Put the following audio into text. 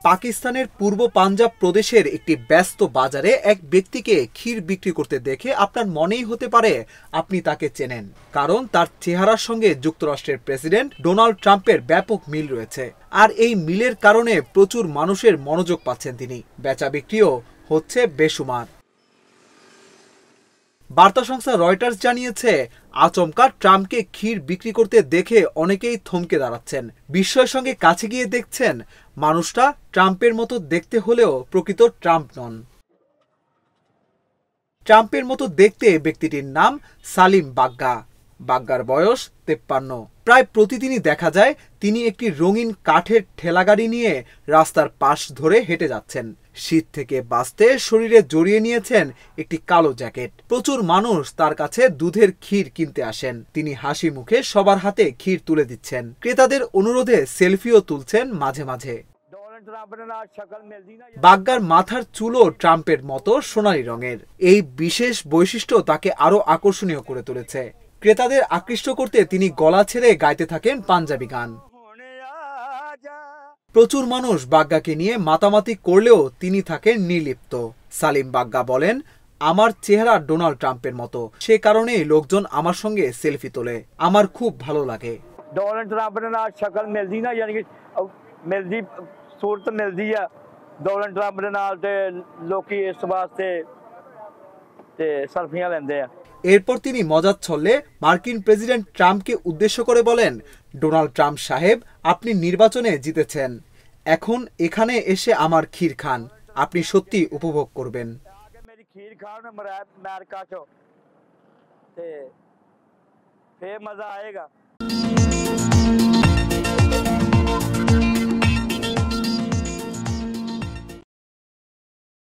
পাকিস্তানের পূর্ব পাঞ্জাব প্রদেশের একটি ব্যস্ত বাজারে এক ব্যক্তিকে ক্ষীর বিক্রি করতে দেখে আপনার মনেই হতে পারে আপনি তাকে চেনেন, কারণ তার চেহারার সঙ্গে যুক্তরাষ্ট্রের প্রেসিডেন্ট ডোনাল্ড ট্রাম্পের ব্যাপক মিল রয়েছে। আর এই মিলের কারণে প্রচুর মানুষের মনোযোগ পাচ্ছেন তিনি। বেচা বিক্রিও হচ্ছে বেসুমার। বার্তা সংস্থা রয়টার্স জানিয়েছে, আচমকা ট্রাম্পকে ক্ষীর বিক্রি করতে দেখে অনেকেই থমকে দাঁড়াচ্ছেন, বিস্ময়ের সঙ্গে কাছে গিয়ে দেখছেন মানুষটা ট্রাম্পের মতো দেখতে হলেও প্রকৃত ট্রাম্প নন। ট্রাম্পের মতো দেখতে ব্যক্তিটির নাম সালিম বাগ্গা। বাগ্গার বয়স 53। প্রায় প্রতিদিনই দেখা যায় তিনি একটি রঙিন কাঠের ঠেলাগাড়ি নিয়ে রাস্তার পাশ ধরে হেঁটে যাচ্ছেন। শীত থেকে বাঁচতে শরীরে জড়িয়ে নিয়েছেন একটি কালো জ্যাকেট। প্রচুর মানুষ তার কাছে দুধের ক্ষীর কিনতে আসেন। তিনি হাসি মুখে সবার হাতে ক্ষীর তুলে দিচ্ছেন। ক্রেতাদের অনুরোধে সেলফিও তুলছেন মাঝে মাঝে। বাগ্গার মাথার চুলও ট্রাম্পের মতো সোনালী রঙের। এই বিশেষ বৈশিষ্ট্য তাকে আরো আকর্ষণীয় করে তুলেছে। ক্রেতাদের আকৃষ্ট করতে তিনি গলা ছেড়ে গাইতে থাকেন পাঞ্জাবি গান। প্রচুর মানুষ বাগ্গাকে নিয়ে মাতামাতি করলেও তিনি থাকেন নির্লিপ্ত। সালিম বাগ্গা বলেন, আমার চেহারা ডোনাল্ড ট্রাম্পের মতো, সে কারণেই লোকজন আমার সঙ্গে সেলফি তোলে। আমার খুব ভালো লাগে। डोनाल्ड ट्रंप ने नाल शक्ल मिलदी ना, यानी कि मिलदी सूरत मिलदी है डोनाल्ड ट्रंप ने नाल ते लोकी इस वास्ते ते सेल्फियां लेंदे आ। এরপর তিনি মজার ছলে মার্কিন প্রেসিডেন্ট ট্রাম্পকে উদ্দেশ্য করে বলেন, ডোনাল্ড ট্রাম্প সাহেব, আপনি নির্বাচনে জিতেছেন। এখন এখানে এসে আমার ক্ষীর খান, আপনি সত্যি উপভোগ করবেন। मेरी खीर खाओ ना अमेरिका चो ते फिर मजा आएगा।